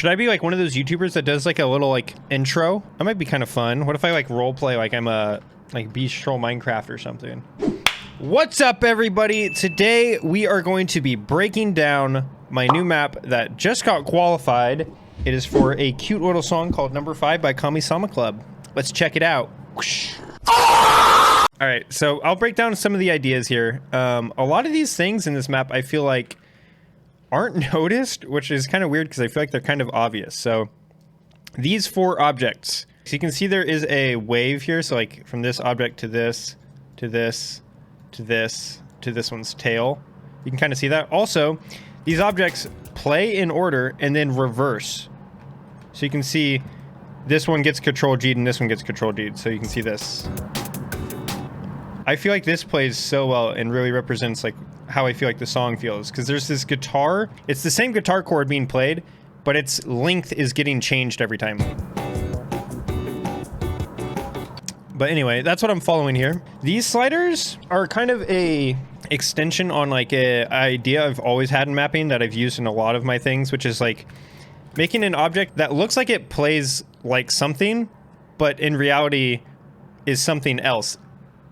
Should I be like one of those YouTubers that does like a little like intro? That might be kind of fun. What if I like role play like I'm a like Beast Troll Minecraft or something? What's up, everybody? Today we are going to be breaking down my new map that just got qualified. It is for a cute little song called Number 5 by Kamisama Club. Let's check it out. All right, so I'll break down some of the ideas here. A lot of these things in this map I feel like aren't noticed, which is kind of weird because I feel like they're kind of obvious. So these 4 objects. So you can see there is a wave here. So like from this object to this, to this, to this, to this one's tail. You can kind of see that. Also, these objects play in order and then reverse. So you can see this one gets Control G'd and this one gets Control G'd. So you can see this. I feel like this plays so well and really represents like how I feel like the song feels, because there's this guitar. It's the same guitar chord being played, but its length is getting changed every time. But anyway, that's what I'm following here. These sliders are kind of a extension on like a idea I've always had in mapping that I've used in a lot of my things, which is like making an object that looks like it plays like something, but in reality is something else.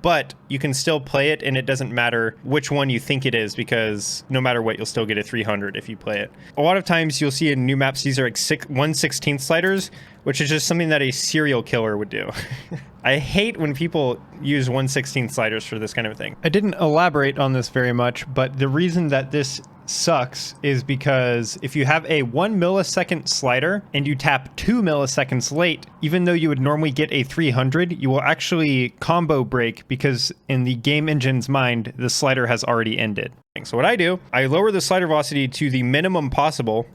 But you can still play it and it doesn't matter which one you think it is, because no matter what, you'll still get a 300 if you play it. A lot of times you'll see in new maps, these are like 1/16 sliders, which is just something that a serial killer would do. I hate when people use 1/16 sliders for this kind of thing. I didn't elaborate on this very much, but the reason that this sucks is because if you have a 1 millisecond slider and you tap 2 milliseconds late, even though you would normally get a 300, you will actually combo break, because in the game engine's mind, the slider has already ended. So what I do, I lower the slider velocity to the minimum possible,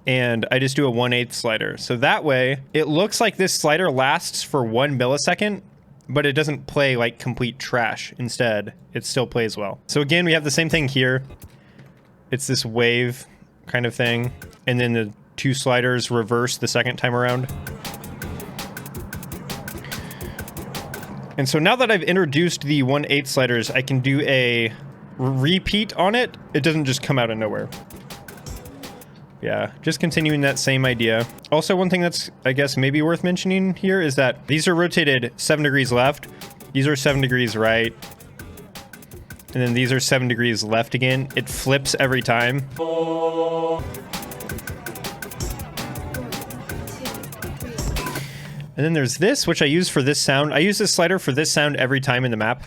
and I just do a 1/8 slider. So that way, it looks like this slider lasts for 1 millisecond, but it doesn't play like complete trash. Instead, it still plays well. So again, we have the same thing here. It's this wave kind of thing, and then the 2 sliders reverse the second time around. And so now that I've introduced the 1/8 sliders, I can do a repeat on it. It doesn't just come out of nowhere. Yeah, just continuing that same idea. Also, one thing that's, I guess, maybe worth mentioning here is that these are rotated 7 degrees left. These are 7 degrees right. And then these are 7 degrees left again. It flips every time. And then there's this, which I use for this sound. I use this slider for this sound every time in the map.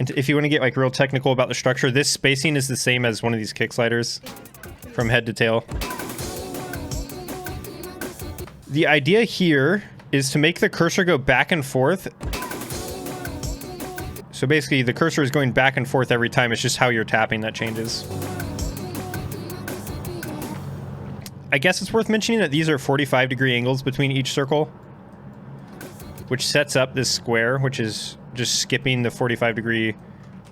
And if you want to get like real technical about the structure, this spacing is the same as one of these kick sliders from head to tail. The idea here is to make the cursor go back and forth. So basically, the cursor is going back and forth every time. It's just how you're tapping that changes. I guess it's worth mentioning that these are 45-degree angles between each circle, which sets up this square, which is just skipping the 45-degree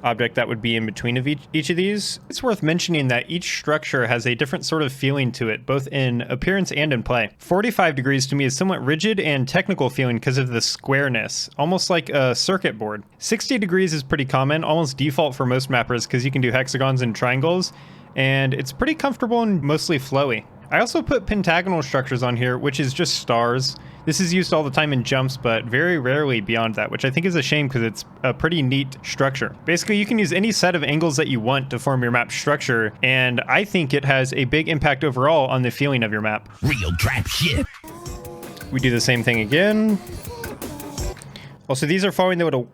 object that would be in between of each of these. It's worth mentioning that each structure has a different sort of feeling to it, both in appearance and in play. 45 degrees to me is somewhat rigid and technical feeling because of the squareness, almost like a circuit board. 60 degrees is pretty common, almost default for most mappers, because you can do hexagons and triangles, and it's pretty comfortable and mostly flowy. I also put pentagonal structures on here, which is just stars. This is used all the time in jumps, but very rarely beyond that, which I think is a shame because it's a pretty neat structure. Basically, you can use any set of angles that you want to form your map structure, and I think it has a big impact overall on the feeling of your map. Real trap shit. We do the same thing again. Also, these are following the little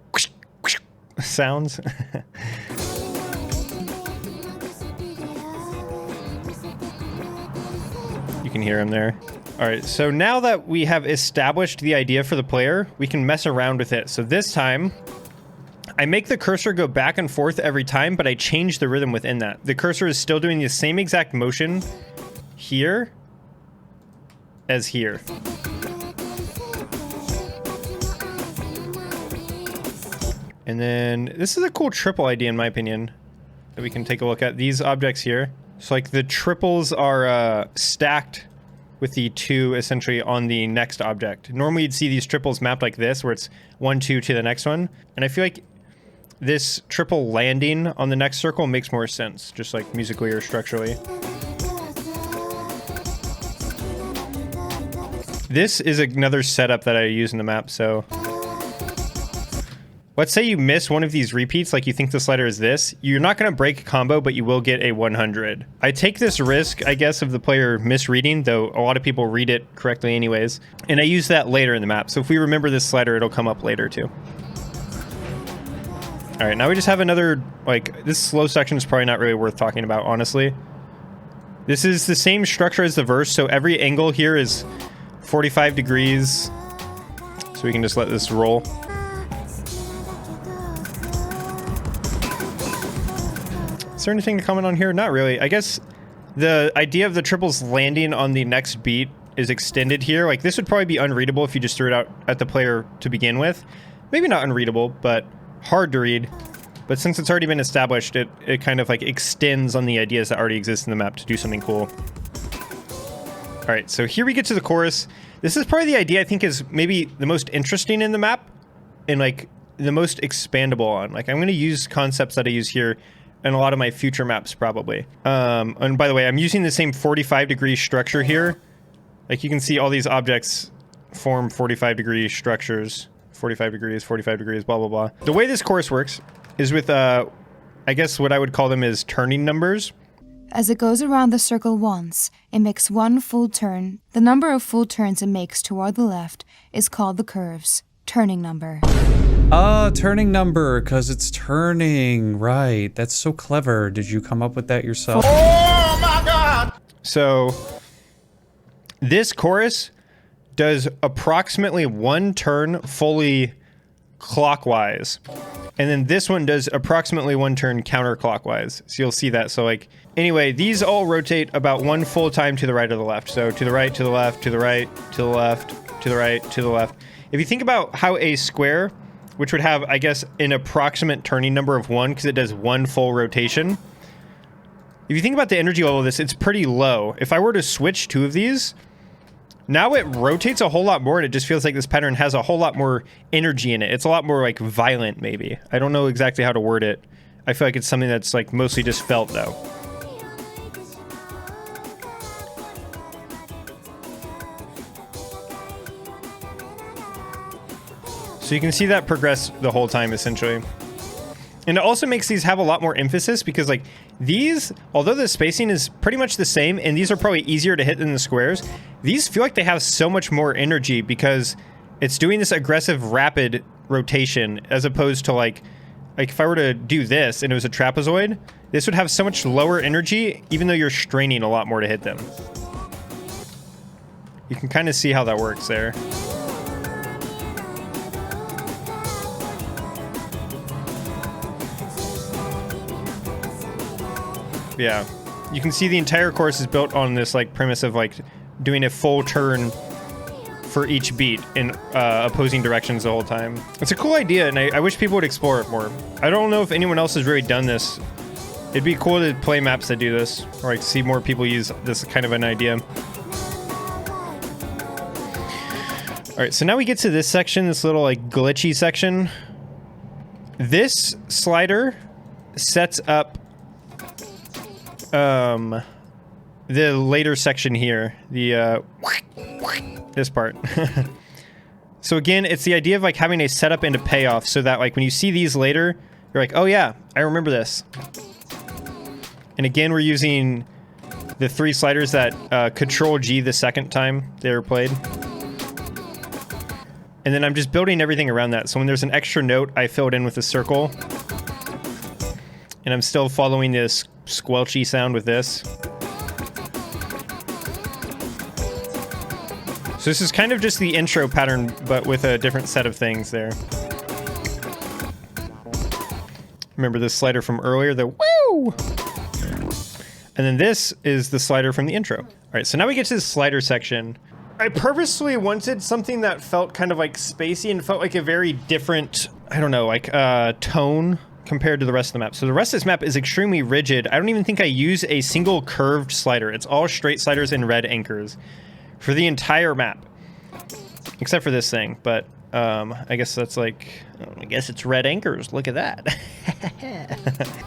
sounds. You can hear them there. All right, so now that we have established the idea for the player, we can mess around with it. So this time, I make the cursor go back and forth every time, but I change the rhythm within that. The cursor is still doing the same exact motion here as here. And then this is a cool triple idea in my opinion that we can take a look at. These objects here. So like the triples are stacked with the 2 essentially on the next object. Normally you'd see these triples mapped like this, where it's 1, 2 to the next one. And I feel like this triple landing on the next circle makes more sense, just like musically or structurally. this is another setup that I use in the map. So let's say you miss one of these repeats, like you think the slider is this. You're not going to break a combo, but you will get a 100. I take this risk, I guess, of the player misreading, though a lot of people read it correctly anyways. And I use that later in the map. So if we remember this slider, it'll come up later too. All right, now we just have another, like, this slow section is probably not really worth talking about, honestly. This is the same structure as the verse, so every angle here is 45 degrees. So we can just let this roll. Is there anything to comment on here? Not really. I guess the idea of the triples landing on the next beat is extended here. Like, this would probably be unreadable if you just threw it out at the player to begin with. Maybe not unreadable, but hard to read. But since it's already been established, it kind of like extends on the ideas that already exist in the map to do something cool. All right, so here we get to the chorus. This is probably the idea I think is maybe the most interesting in the map and like the most expandable on. Like, I'm going to use concepts that I use here in a lot of my future maps probably. And by the way, I'm using the same 45-degree structure here. Like, you can see all these objects form 45-degree structures. 45 degrees, blah, blah, blah. The way this chorus works is with, I guess what I would call them is turning numbers. As it goes around the circle once, it makes one full turn. The number of full turns it makes toward the left is called the curve's turning number. Turning number, because it's turning. Right. That's so clever. Did you come up with that yourself? Oh my god! So, this chorus does approximately one turn fully clockwise. And then this one does approximately one turn counterclockwise. So you'll see that. So like, anyway, these all rotate about one full time to the right or the left. So to the right, to the left, to the right, to the left, to the right, to the left. If you think about how a square, which would have, I guess, an approximate turning number of 1 because it does one full rotation. If you think about the energy level of this, it's pretty low. If I were to switch two of these, now it rotates a whole lot more, and it just feels like this pattern has a whole lot more energy in it. It's a lot more, like, violent, maybe. I don't know exactly how to word it. I feel like it's something that's, like, mostly just felt, though. So you can see that progress the whole time, essentially. And it also makes these have a lot more emphasis because, like, these, although the spacing is pretty much the same, and these are probably easier to hit than the squares, these feel like they have so much more energy because it's doing this aggressive, rapid rotation as opposed to, like if I were to do this and it was a trapezoid, this would have so much lower energy, even though you're straining a lot more to hit them. You can kind of see how that works there. Yeah, you can see the entire course is built on this like premise of like doing a full turn for each beat in opposing directions the whole time. It's a cool idea, and I wish people would explore it more. I don't know if anyone else has really done this. It'd be cool to play maps that do this, or like see more people use this kind of an idea. All right, so now we get to this section, this little like glitchy section. This slider sets up the later section here, the this part. So again, it's the idea of like having a setup and a payoff so that like when you see these later, you're like, oh yeah, I remember this. And again, we're using the 3 sliders that Control G the second time they were played. And then I'm just building everything around that. So when there's an extra note, I fill it in with a circle. And I'm still following this squelchy sound with this. So this is kind of just the intro pattern, but with a different set of things there. Remember this slider from earlier, the woo! And then this is the slider from the intro. All right, so now we get to the slider section. I purposely wanted something that felt kind of like spacey and felt like a very different, I don't know, like tone compared to the rest of the map. So the rest of this map is extremely rigid. I don't even think I use a single curved slider. It's all straight sliders and red anchors for the entire map, except for this thing. But I guess that's like, I guess it's red anchors. Look at that.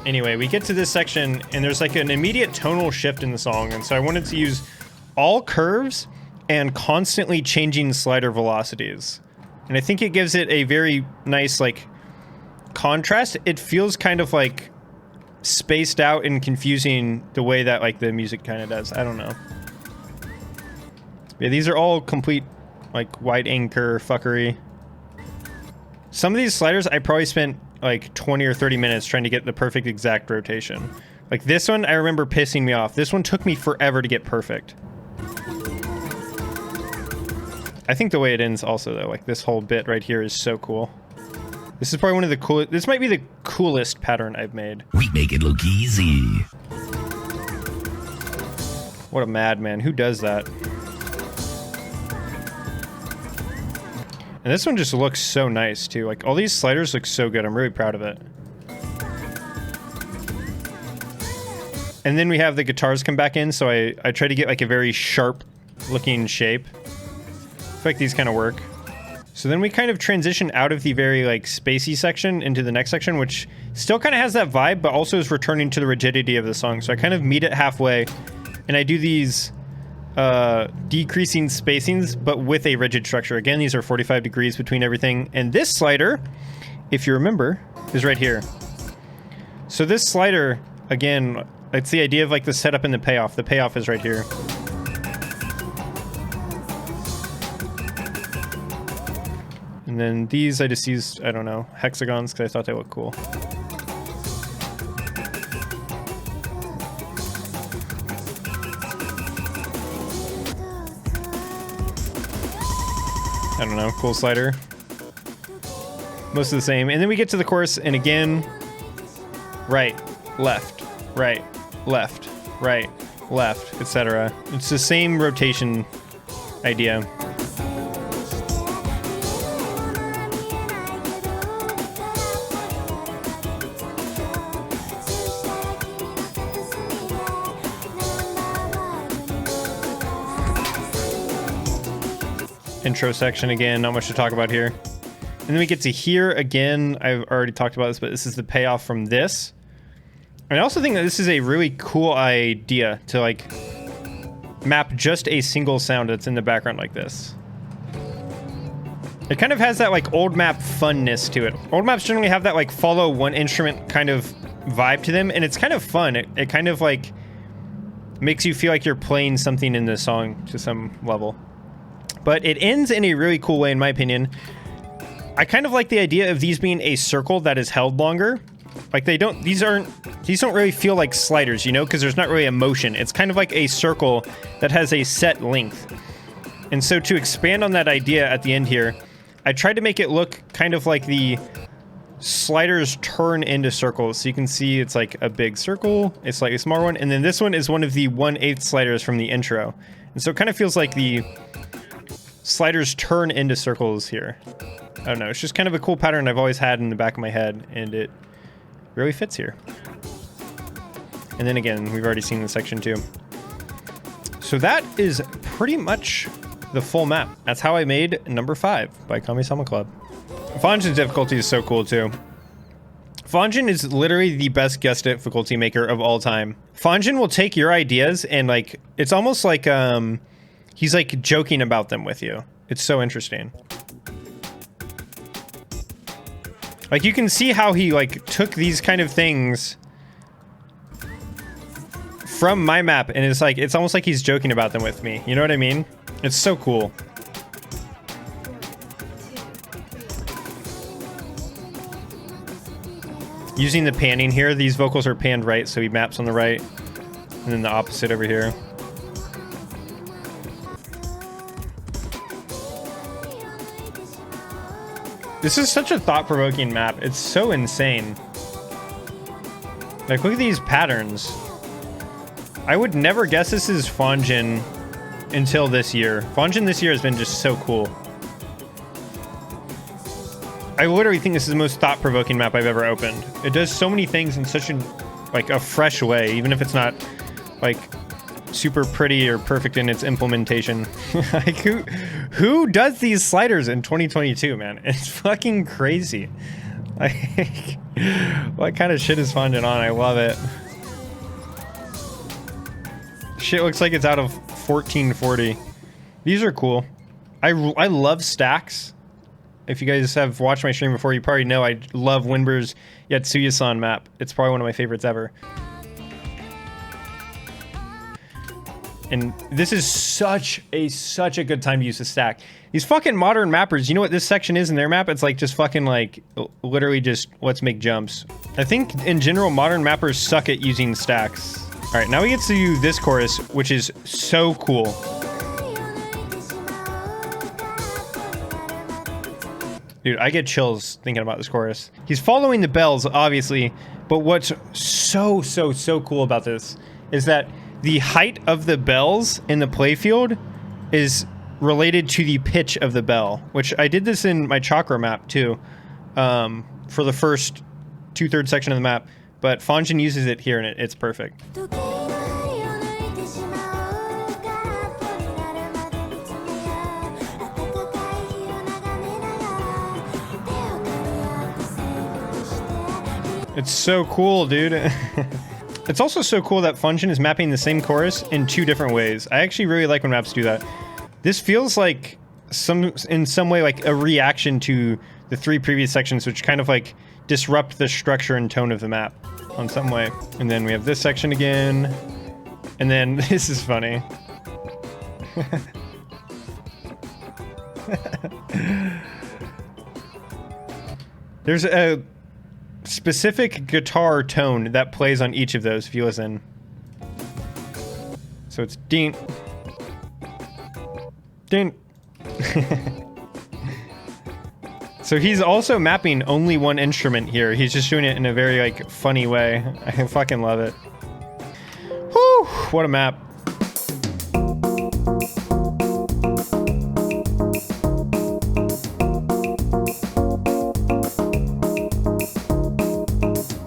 Anyway, we get to this section and there's like an immediate tonal shift in the song. And so I wanted to use all curves and constantly changing slider velocities. And I think it gives it a very nice, like, contrast. It feels kind of, like, spaced out and confusing the way that, like, the music kind of does. I don't know. Yeah, these are all complete, like, wide anchor fuckery. Some of these sliders, I probably spent, like, 20 or 30 minutes trying to get the perfect exact rotation. Like, this one, I remember pissing me off. This one took me forever to get perfect. I think the way it ends also, though, like, this whole bit right here is so cool. This is probably one of the coolest... This might be the coolest pattern I've made. We make it look easy. What a madman. Who does that? And this one just looks so nice, too. Like, all these sliders look so good. I'm really proud of it. And then we have the guitars come back in, so I try to get, like, a very sharp-looking shape. I feel like these kind of work. So then we kind of transition out of the very, like, spacey section into the next section, which still kind of has that vibe, but also is returning to the rigidity of the song. So I kind of meet it halfway, and I do these decreasing spacings, but with a rigid structure. Again, these are 45 degrees between everything. And this slider, if you remember, is right here. So this slider, again, it's the idea of, like, the setup and the payoff. The payoff is right here. And then these, I just used, I don't know, hexagons because I thought they looked cool. I don't know, cool slider. Most of the same. And then we get to the chorus, and again, right, left, right, left, right, left, etc. It's the same rotation idea. Intro section again, not much to talk about here. And then we get to here again. I've already talked about this, but this is the payoff from this. And I also think that this is a really cool idea to, like, map just a single sound that's in the background like this. It kind of has that, like, old map funness to it. Old maps generally have that, like, follow one instrument kind of vibe to them, and it's kind of fun. It kind of, like, makes you feel like you're playing something in the song to some level. But it ends in a really cool way, in my opinion. I kind of like the idea of these being a circle that is held longer. Like, these don't really feel like sliders, you know, because there's not really a motion. It's kind of like a circle that has a set length. And so to expand on that idea at the end here, I tried to make it look kind of like the sliders turn into circles. So you can see it's like a big circle, a slightly smaller one, and then this one is one of the 1/8 sliders from the intro. And so it kind of feels like the sliders turn into circles here. I don't know, it's just kind of a cool pattern I've always had in the back of my head, and it really fits here. And then again, we've already seen the section 2. So that is pretty much the full map. That's how I made number 5 by Kamisama Club. Fanjin's difficulty is so cool too. Fanjin is literally the best guest difficulty maker of all time. Fanjin will take your ideas and, like, it's almost like he's, like, joking about them with you. It's so interesting. Like, you can see how he, like, took these kind of things from my map, and it's like, it's almost like he's joking about them with me. You know what I mean? It's so cool. Using the panning here, these vocals are panned right, so he maps on the right, and then the opposite over here. This is such a thought-provoking map. It's so insane. Like, look at these patterns. I would never guess this is Fanjin until this year. Fanjin this year has been just so cool. I literally think this is the most thought-provoking map I've ever opened. It does so many things in such an, like, a fresh way, even if it's not, like, super pretty or perfect in its implementation. Like, who does these sliders in 2022, man? It's fucking crazy. Like, what kind of shit is Fanjin on? I love it. Shit looks like it's out of 1440. These are cool. I love stacks. If you guys have watched my stream before, you probably know I love Winber's Yatsuya-san map. It's probably one of my favorites ever. And this is such a good time to use the stack. These fucking modern mappers, you know what this section is in their map? It's like just fucking like literally just let's make jumps. I think in general modern mappers suck at using stacks. All right, now we get to this chorus, which is so cool. Dude, I get chills thinking about this chorus. He's following the bells, obviously, but what's so cool about this is that the height of the bells in the playfield is related to the pitch of the bell, which I did this in my chakra map too, for the first 2/3 section of the map, but Fanjin uses it here and it's perfect. It's so cool, dude. It's also so cool that Fanjin is mapping the same chorus in 2 different ways. I actually really like when maps do that. This feels like in some way like a reaction to the 3 previous sections, which kind of like disrupt the structure and tone of the map on some way. And then we have this section again. And then this is funny. There's a specific guitar tone that plays on each of those if you listen. So it's ding, ding. So he's also mapping only one instrument here. He's just doing it in a very like funny way. I fucking love it. Whew, what a map.